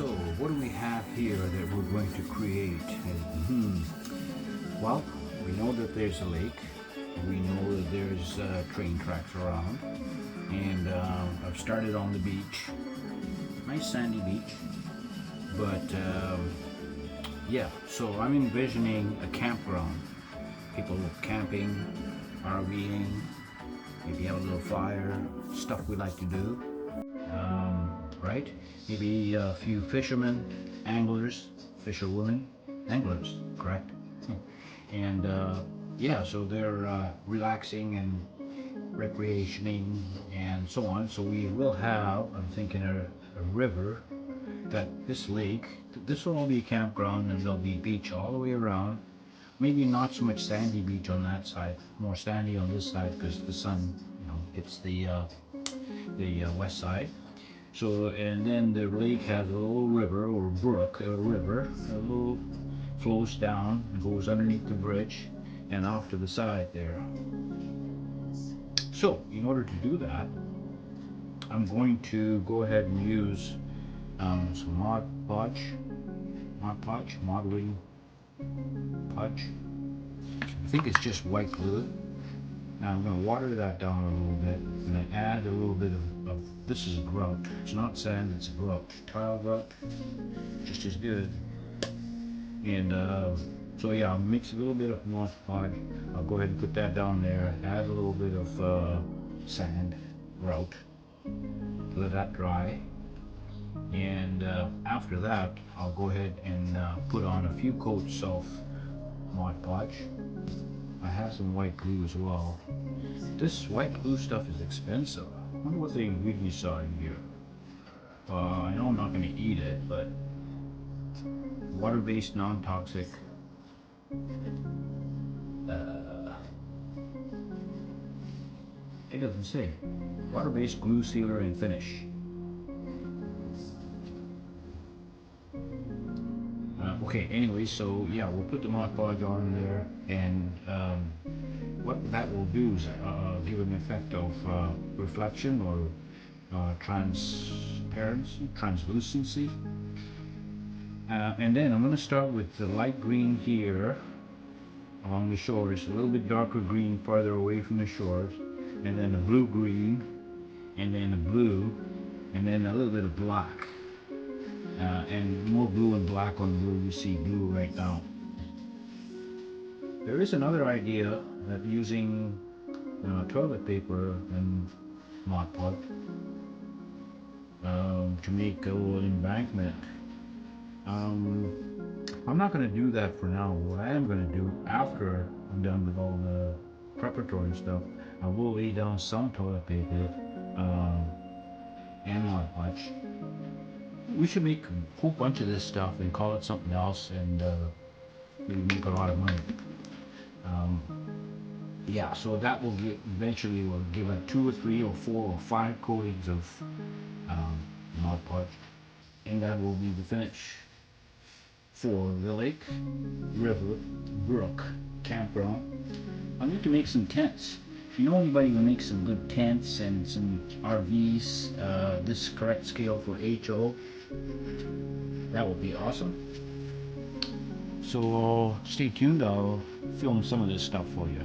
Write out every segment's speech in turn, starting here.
So, what do we have here that we're going to create? Well, we know that there's a lake. We know that there's train tracks around. And I've started on the beach. Nice sandy beach. But yeah, so I'm envisioning a campground. People camping, RVing, maybe have a little fire, stuff we like to do. Right? Maybe a few fishermen, anglers, fisherwomen, anglers, correct? And yeah, so they're relaxing and recreationing and so on. So we will have, I'm thinking, a river, that this lake, this will all be a campground, and there'll be beach all the way around. Maybe not so much sandy beach on that side, more sandy on this side because the sun, hits the west side. So, and then the lake has a little river or brook, a river, a little flows down, goes underneath the bridge and off to the side there. So, in order to do that, I'm going to go ahead and use some modeling podge. I think it's just white glue. Now I'm going to water that down a little bit and then add a little bit of this is grout. It's not sand, it's grout. Tile grout, just as good. And so yeah, I'll mix a little bit of Mod Podge. I'll go ahead and put that down there. Add a little bit of sand, grout. Let that dry. And after that, I'll go ahead and put on a few coats of Mod Podge. I have some white glue as well. This white glue stuff is expensive. I wonder what the ingredients are in here. I know I'm not going to eat it, but water-based, non-toxic. It doesn't say. Water-based glue sealer and finish. Okay, anyway, so yeah, we'll put the Mod Podge on there, and what that will do is give an effect of reflection or transparency, translucency. And then I'm going to start with the light green here along the shores, a little bit darker green farther away from the shores, and then a blue green, and then a blue, and then a little bit of black. And more blue and black on blue. You see blue right now. There is another idea that using toilet paper and Mod Podge to make a little embankment. I'm not going to do that for now. What I am going to do after I'm done with all the preparatory stuff, I will lay down some toilet paper and Mod Podge. We should make a whole bunch of this stuff and call it something else, and maybe make a lot of money. Yeah, so that will eventually will give it 2 or 3 or 4 or 5 coatings of Mod Podge, and that will be the finish for the lake, river, brook, campground. I need to make some tents. If you know anybody who makes some good tents and some RVs, this correct scale for HO, that would be awesome. So stay tuned, I'll film some of this stuff for you.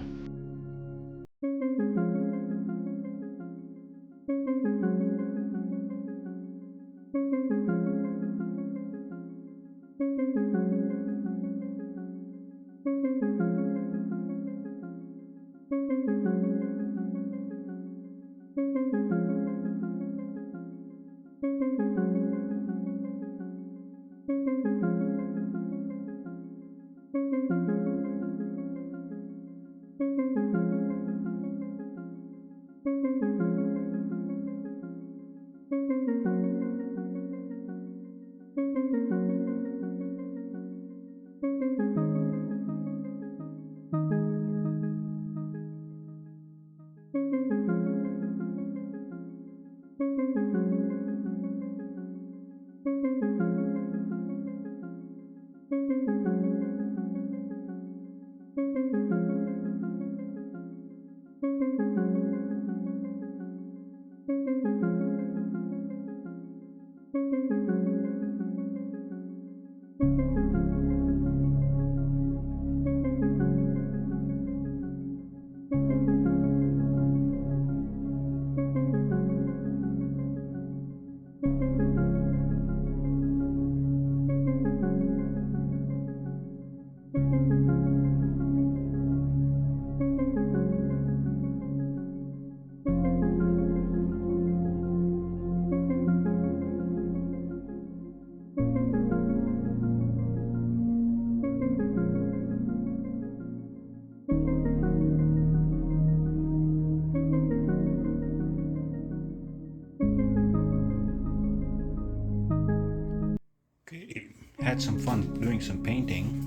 had some fun doing some painting.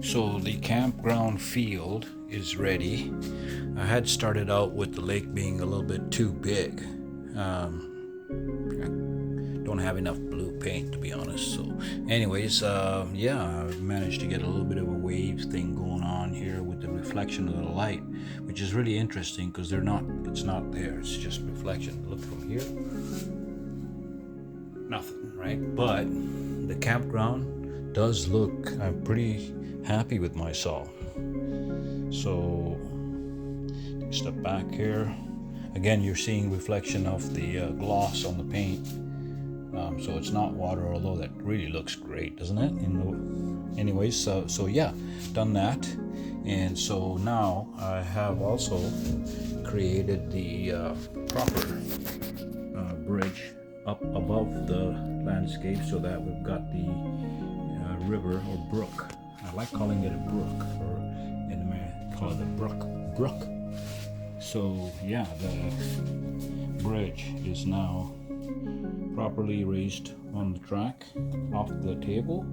So the campground field is ready. I had started out with the lake being a little bit too big. I don't have enough blue paint, to be honest. So anyways, yeah, I managed to get a little bit of a wave thing going on here with the reflection of the light, which is really interesting because it's not there, it's just reflection. Look from here, nothing, right? But the campground does look, I'm pretty happy with myself. So step back here again, you're seeing reflection of the gloss on the paint, so it's not water, although that really looks great, doesn't it? Anyways, so yeah, done that. And so now I have also created the proper bridge up above the landscape, so that we've got the river or brook. I like calling it a brook, or in America call it a brook. So yeah, the bridge is now properly raised on the track off the table,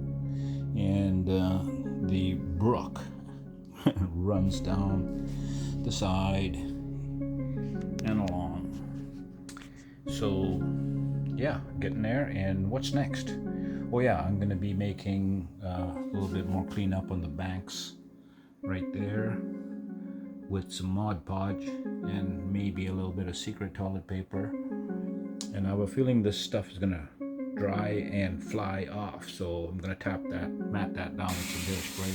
and the brook runs down the side and along. So yeah, getting there. And what's next? Oh yeah, I'm gonna be making a little bit more cleanup on the banks right there with some Mod Podge and maybe a little bit of secret toilet paper. And I have a feeling this stuff is gonna dry and fly off, so I'm gonna mat that down with some bear spray.